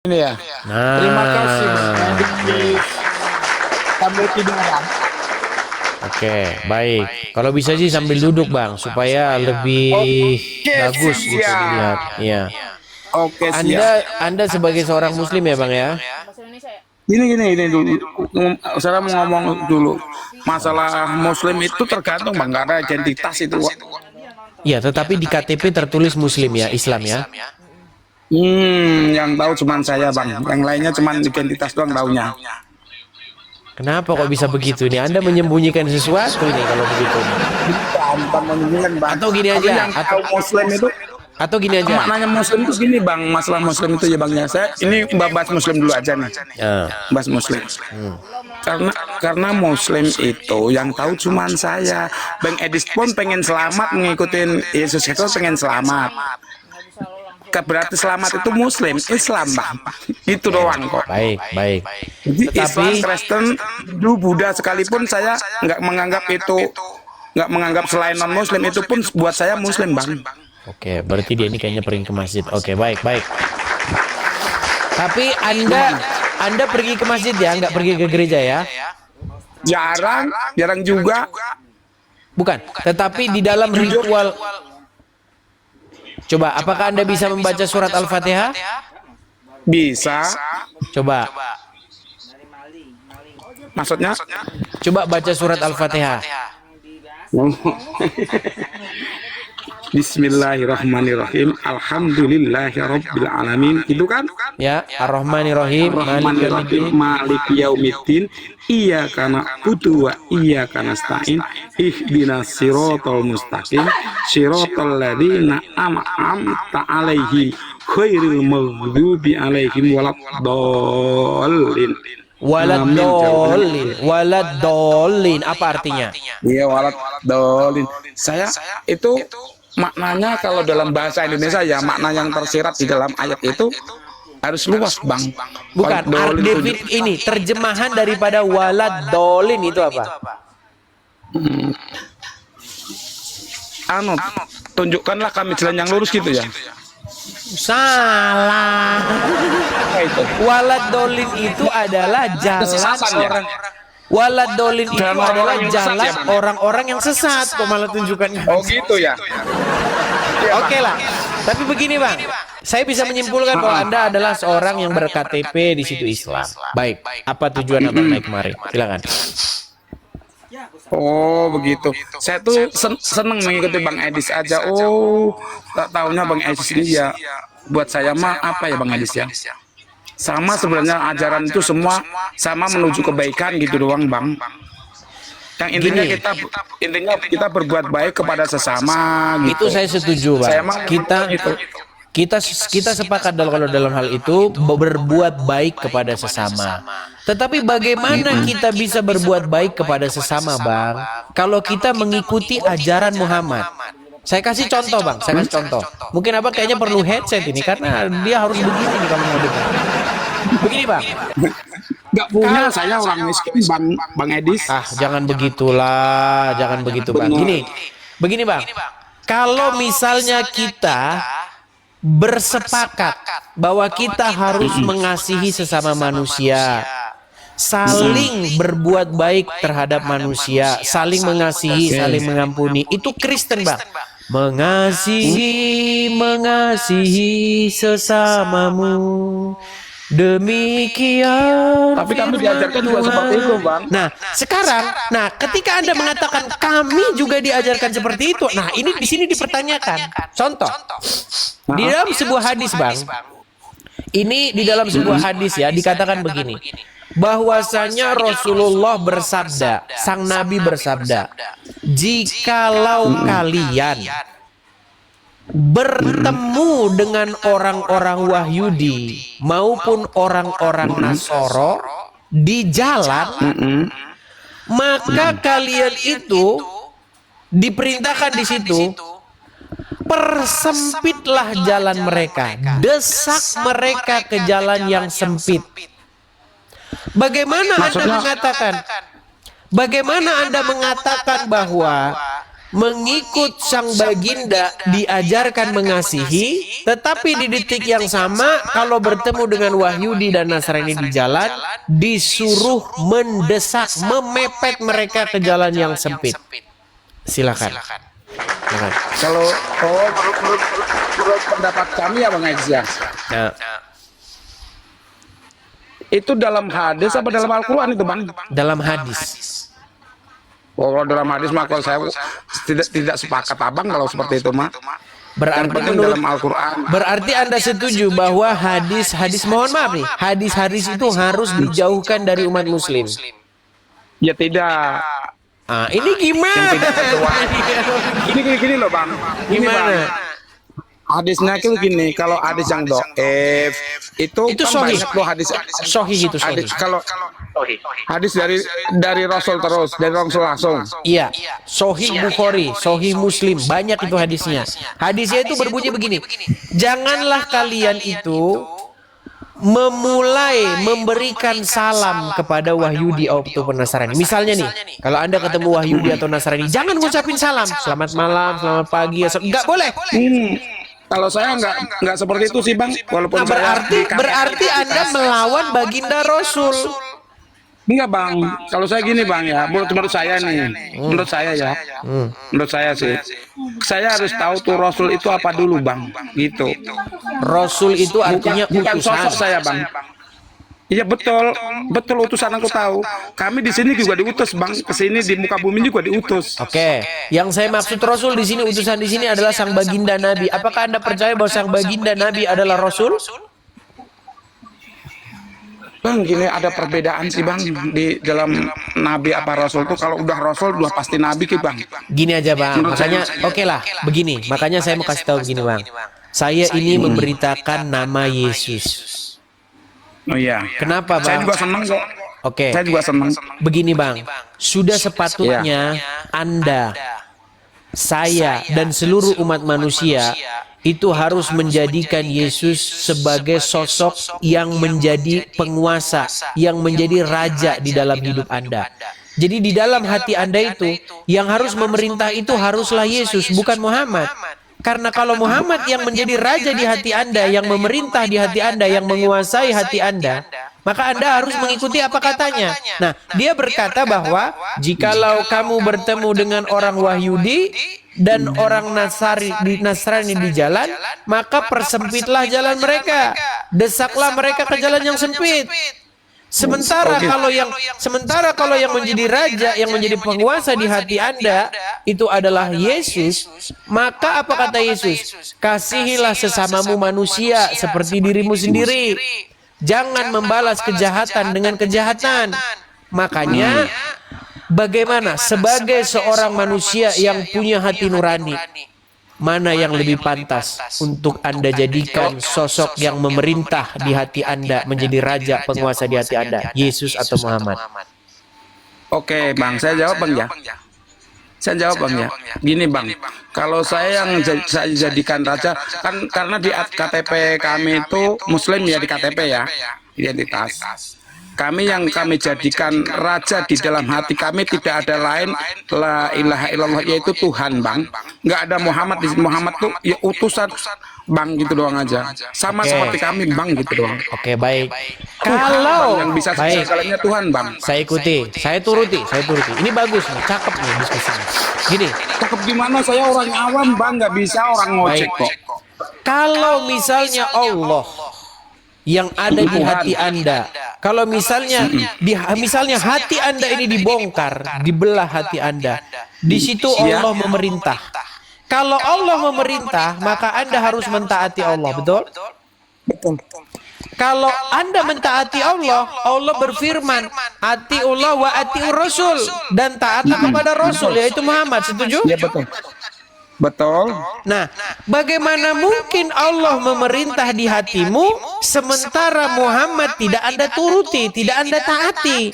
Ini ya. Terima kasih Bang Edis. Sambil tiduran. Oke, baik. Kalau bisa sih sambil duduk Bang, supaya lebih bagus gitu dilihat. Iya. Oke, siap. Anda sebagai seorang Muslim ya Bang ya? Gini dulu. Saya mau ngomong dulu. Masalah Muslim itu tergantung Bang, karena identitas itu. Iya, tetapi di KTP tertulis Muslim ya, Islam ya. Yang tahu cuma saya Bang. Yang lainnya cuma identitas doang taunya. Kenapa kok bisa begitu nih? Anda menyembunyikan sesuatu nih kalau begitu. Bukan menyembunyikan Bang. Atau gini Tapi aja, yang tahu Muslim itu atau gini aja. maknanya Muslim itu gini Bang, masalah Muslim itu ya Bang ya. Saya ini bahas Muslim dulu aja nih. Ya. Bahas Muslim. Karena Muslim itu yang tahu cuman saya. Bang Edis pun pengen selamat ngikutin Yesus itu, pengen selamat. Berarti selamat itu Muslim, Islam Bang. Itu doang kok. Baik, baik. Jadi Islam, Tetapi Kristen, Hindu, Buddha sekalipun saya nggak menganggap selain non Muslim itu pun buat saya Muslim Bang. oke, berarti dia ini kayaknya pergi ke masjid. Oke, baik, baik. Tapi Anda pergi ke masjid ya, nggak pergi ke gereja ya? Jarang juga. Bukan, tetapi di dalam ritual. Coba, apakah Anda bisa membaca surat Al-Fatihah? Bisa. Coba, Maksudnya? coba baca surat Al-Fatihah. Bismillahirrahmanirrahim. Alhamdulillahirabbil alamin. Itu kan? Ya, Ar-Rahmanir-Rahim, Rahmanirrahim, Maliki yaumiddin, iyyaka na'budu wa iyyaka nasta'in, ihdinas siratal mustaqim, siratal ladzina an'amta 'alaihim, ghairil maghdubi 'alaihim waladdallin. Waladdallin. Apa artinya? Iya, waladdallin. Saya itu maknanya kalau dalam bahasa Indonesia ya, makna yang tersirat di dalam ayat itu harus luas Bang. Bukan, ini terjemahan daripada waladdallin itu apa? Tunjukkanlah kami jalan yang lurus gitu ya. Salah. Waladdallin itu adalah jalan orang. Waladdallin itu adalah jalan orang-orang yang sesat. Kok malah tunjukkannya? Oh gitu ya. Oke lah. Tapi begini Bang, saya bisa menyimpulkan bahwa Anda adalah seorang yang ber-KTP di situ Islam. Baik, apa tujuan Abang naik kemari? Silakan. Oh begitu. Saya tuh seneng mengikuti Bang Edis aja. Oh, tak taunya Bang Edis ini ya. Buat saya mah apa ya Bang Edis ya? Sama sebenarnya ajaran itu semua sama menuju kebaikan gitu doang Bang. Yang intinya kita berbuat baik kepada sesama gitu. Itu saya setuju Bang. Kita sepakat kalau dalam hal itu berbuat baik kepada sesama. Tetapi bagaimana kita bisa berbuat baik kepada sesama Bang, kalau kita mengikuti ajaran Muhammad? Saya kasih contoh Bang, saya kasih contoh. Mungkin Abang kayaknya perlu headset ini karena dia harus begini nih kalau mau dengar. Begini Bang. Gak punya, saya orang miskin Bang Edis. Jangan begitulah, jangan begitu Bang. Begini Bang. Kalau misalnya kita bersepakat bahwa kita harus mengasihi sesama manusia, saling berbuat baik terhadap manusia, saling mengasihi, saling mengampuni, itu Kristen Bang. Mengasihi sesamamu, demikian. Tapi kami diajarkan juga seperti itu Bang. Nah sekarang, ketika Anda mengatakan kami juga diajarkan seperti itu, nah ini di sini dipertanyakan. Contoh, di dalam sebuah hadis Bang, ini di dalam sebuah hadis ya dikatakan begini, bahwasanya Rasulullah bersabda, sang Nabi bersabda, jikalau kalian bertemu dengan orang-orang Wahyudi maupun orang-orang Nasoro di jalan, maka kalian itu diperintahkan di situ, persempitlah jalan mereka, desak mereka ke jalan yang sempit. Bagaimana Anda mengatakan bahwa mengikut sang baginda diajarkan mengasihi, tetapi di detik yang sama kalau bertemu dengan Wahyudi dan Nasrani di jalan, disuruh mendesak, memepet mereka ke jalan yang sempit. Silakan. Silakan. Kalau menurut pendapat kami ya Bang Edis ya, Nah, itu dalam hadis apa dalam Al-Quran itu Bang? dalam hadis. Kalau dalam hadis mah kalau saya tidak sepakat Abang kalau seperti itu mah. Yang Berarti penting menurut dalam Al-Quran. Berarti Anda setuju bahwa hadis mohon maaf nih, hadis-hadis itu harus dijauhkan dari umat muslim. Ya tidak. Ah, ini gimana? Gini loh Bang. Gini, Gimana? Bang. Hadisnya itu gini, kalau hadis yang do'if itu kan sahih. banyak loh hadis. Sahih itu sahih. Hadis, kalau hadis dari Rasul terus, dari Rasul langsung. Iya, Sahih Bukhari, Sahih Muslim, banyak itu hadisnya. Hadisnya itu berbunyi begini, janganlah kalian itu memulai memberikan salam kepada Wahyudi ataupun Nasrani. Misalnya nih, kalau Anda ketemu Wahyudi atau Nasrani, jangan ngucapin salam, selamat malam, selamat pagi, nggak boleh. Kalau saya nggak seperti itu sih Bang, walaupun Nah, berarti Anda melawan baginda Rasul. enggak Bang, kalau saya gini Bang ya, menurut saya nih, menurut saya ya, menurut saya sih, saya harus tahu tuh Rasul itu apa dulu Bang, gitu. Rasul itu artinya Bukan utusan. sosok saya Bang. Iya betul, betul utusan aku tahu. Kami di sini juga diutus Bang, ke sini di muka bumi juga diutus. Oke, yang saya maksud Rasul di sini, utusan di sini adalah sang baginda Nabi. Apakah Anda percaya bahwa sang baginda Nabi adalah Rasul? Bang, gini ada perbedaan sih Bang di dalam Nabi apa Rasul tuh. Kalau udah Rasul udah pasti Nabi ki Bang. Gini aja Bang, Menurut makanya saya- oke lah, begini. Makanya saya mau kasih tahu begini Bang. Saya ini memberitakan nama Yesus. Oh iya. Kenapa Saya Bang? juga senang kok. Oke, Saya juga senang. begini Bang. Sudah sepatutnya Anda, saya, dan seluruh umat manusia itu harus menjadikan Yesus sebagai sosok yang menjadi penguasa, yang menjadi raja di dalam hidup Anda. Jadi di dalam hati Anda itu, yang harus memerintah itu haruslah Yesus, bukan Muhammad. Karena kalau Muhammad yang menjadi raja di hati Anda, yang memerintah di hati Anda, yang menguasai hati Anda, maka Anda harus mengikuti apa katanya. Nah, dia berkata bahwa jikalau kamu bertemu dengan orang Wahyudi dan orang Nasrani di jalan, maka persempitlah jalan mereka, desaklah mereka ke jalan yang sempit. Sementara kalau yang menjadi raja, yang menjadi penguasa di hati Anda itu adalah Yesus, maka apa kata Yesus? Kasihilah sesamamu manusia seperti dirimu sendiri. Jangan membalas kejahatan dengan kejahatan. Makanya bagaimana sebagai seorang manusia yang punya hati nurani, mana yang lebih pantas untuk Anda jadikan sosok yang memerintah di hati Anda, menjadi raja penguasa di hati Anda, Yesus atau Muhammad? Oke Bang, saya jawab Bang ya. Saya jawab Bang ya. Gini Bang, kalau saya yang saya jadikan raja kan karena di KTP kami itu Muslim ya, di KTP ya, identitas. Kami yang kami jadikan raja di dalam hati kami tidak ada lain, la ilaha illallah, yaitu Tuhan Bang. Nggak ada Muhammad. Muhammad tuh ya utusan Bang, gitu doang aja. Sama seperti kami Bang, gitu doang. Oke, baik. Bang, Kalau yang bisa baik, segalanya Tuhan Bang. saya ikuti, saya turuti. Ini bagus nih, cakep nih diskusinya. Gini, Cakep gimana, saya orang awam Bang, nggak bisa orang ngocek kok. kalau misalnya Allah yang ada di hati Anda, kalau misalnya misalnya hati Anda ini dibongkar, dibelah hati Anda, di situ Allah memerintah. Kalau Allah memerintah, maka Anda harus mentaati Allah, betul? Betul. Kalau Anda mentaati Allah, Allah berfirman, atiullah wa atiur rasul, dan taatlah kepada Rasul, yaitu Muhammad. Setuju? Ya betul. Betul. Nah, bagaimana mungkin Allah memerintah di hatimu sementara Muhammad tidak Anda turuti, tidak Anda taati?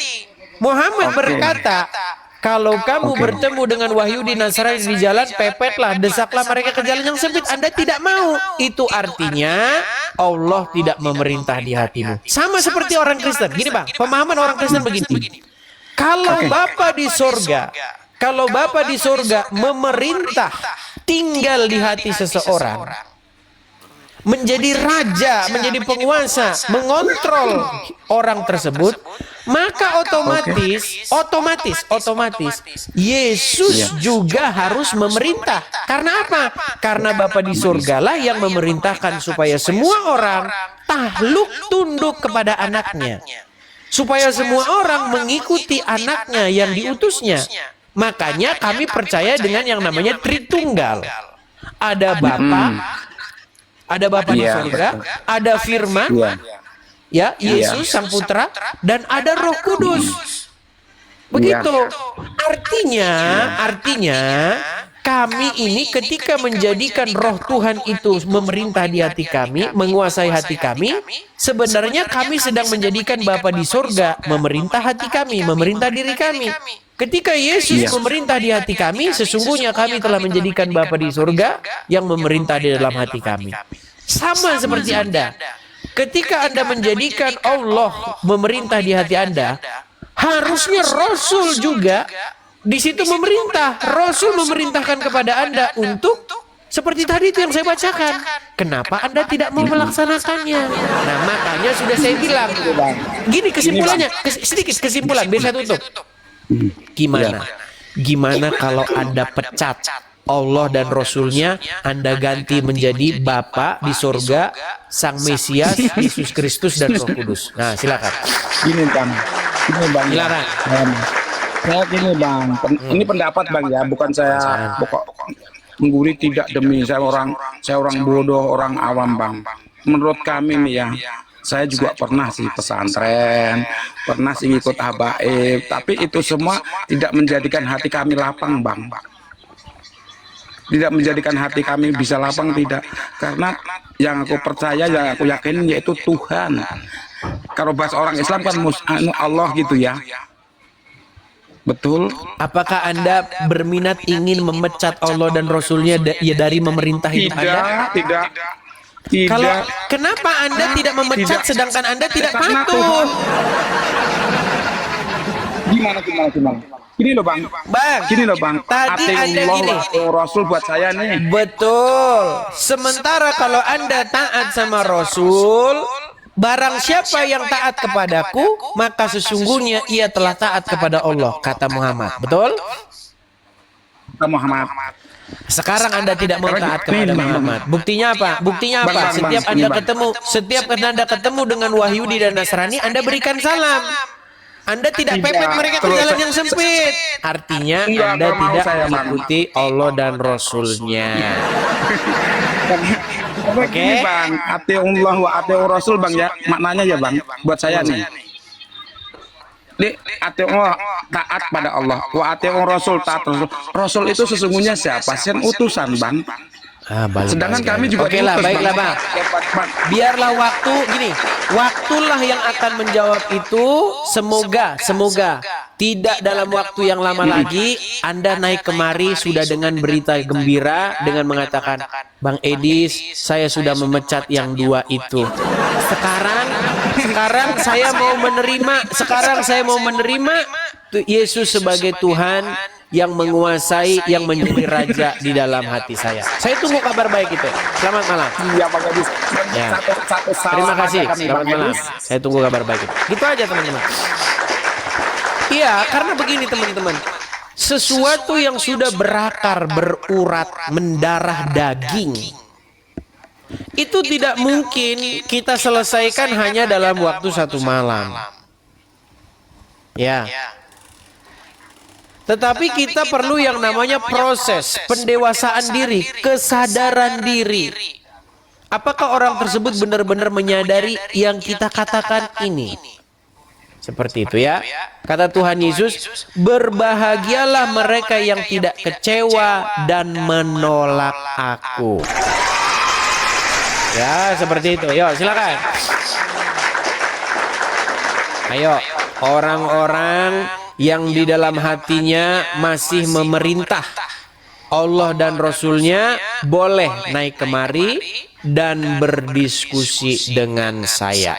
Muhammad berkata, kalau kamu bertemu dengan Wahyudi Nasrani di jalan, pepetlah, desaklah mereka ke jalan yang sempit. Anda tidak mau. Itu artinya Allah tidak memerintah di hatimu. Sama seperti orang Kristen. Gini Bang, pemahaman orang Kristen begini. Kalau Bapa di sorga, kalau Bapa di surga memerintah tinggal di hati seseorang, menjadi raja, menjadi penguasa, mengontrol orang tersebut, maka otomatis Yesus juga harus memerintah. Karena apa? Karena Bapa di surga lah yang memerintahkan supaya semua orang takluk tunduk kepada anaknya. Supaya semua orang mengikuti anaknya yang diutusnya. Makanya kami percaya dengan yang namanya Tritunggal. Ada Bapa di surga, ada Firman, ya, Yesus Sang Putra, dan ada Roh Kudus. Begitu. Artinya kami ini ketika menjadikan Roh Tuhan itu memerintah di hati kami, menguasai hati kami, sebenarnya kami sedang menjadikan Bapa di surga memerintah hati kami, memerintah diri kami. Ketika Yesus memerintah di hati kami, sesungguhnya kami telah menjadikan Bapa di surga yang memerintah di dalam hati kami. Sama seperti Anda. Ketika Anda menjadikan Allah memerintah di hati Anda, harusnya Rasul juga di situ memerintah. Rasul memerintahkan kepada Anda untuk seperti tadi itu yang saya bacakan. Kenapa Anda tidak mau melaksanakannya? Nah, makanya sudah saya bilang. Gini kesimpulannya, sedikit kesimpulan, biar saya tutup. Gimana kalau Anda pecat Allah dan Rasulnya, Anda ganti menjadi Bapa di surga, Sang Mesias, Yesus Kristus dan Roh Kudus. Nah, silakan. Gini Bang, Silakan. Saya gini Bang, ini pendapat Bang ya, bukan saya pokok menggurui, tidak demi saya orang bodoh, orang awam Bang. Menurut kami nih ya, saya juga pernah sih pesantren, pernah sih ikut habaib, tapi itu semua tidak menjadikan hati kami lapang Bang. Tidak menjadikan hati kami bisa lapang, tidak. Karena yang aku percaya, yang aku yakin yaitu Tuhan. Kalau bahasa orang Islam kan Allah gitu ya. Betul. Apakah Anda berminat ingin memecat Allah dan Rasulnya dari memerintah hidup Anda? Tidak. Kalau kenapa Anda tidak memecat sedangkan Anda tidak patuh? Gimana? Gini loh Bang. Gini loh Bang. Tadi Anda gini. Rasul buat saya nih. Betul. Sementara kalau Anda taat sama Rasul, barang siapa yang taat kepadaku, maka sesungguhnya ia telah taat kepada Allah, kata Muhammad. Betul? Kata Muhammad. Sekarang Anda tidak mau taat kepada Muhammad. Buktinya apa? Setiap Anda ketemu dengan Wahyudi dan Nasrani, Anda berikan salam. Anda tidak pepet mereka ke jalan yang sempit. Artinya Anda tidak mengikuti Allah dan Rasulnya. Oke Bang, atiullah wa atiur Rasul Bang ya, maknanya ya Bang, buat saya nih. Atiullah taat pada Allah, wa atiur Rasul taat Rasul. Rasul itu sesungguhnya siapa? Yang utusan Bang. Sedangkan kami juga baiklah Bang. Biarlah waktulah yang akan menjawab itu. Semoga tidak dalam waktu yang lama lagi Anda naik kemari sudah dengan berita gembira dengan mengatakan, Bang Edis, saya sudah memecat yang dua itu. Sekarang saya mau menerima Yesus sebagai Tuhan yang menguasai, yang menjadi raja di dalam hati saya. Saya tunggu kabar baik itu. Selamat malam. Iya Bang Edis. Ya. Terima kasih. Selamat malam. Saya tunggu kabar baik itu. Gitu aja teman-teman. Iya, karena begini teman-teman. Sesuatu yang sudah berakar, berurat, mendarah daging, itu tidak mungkin kita selesaikan hanya dalam waktu satu malam. Ya. Tetapi kita perlu yang namanya proses pendewasaan diri, kesadaran diri. Apakah orang tersebut benar-benar menyadari yang kita katakan ini? Seperti itu ya. Kata Tuhan Yesus, berbahagialah mereka yang tidak kecewa dan menolak aku. Ya, seperti itu. Yuk, silakan. Ayo, orang-orang yang di dalam hatinya masih memerintah Allah dan Rasulnya boleh naik kemari dan berdiskusi dengan saya.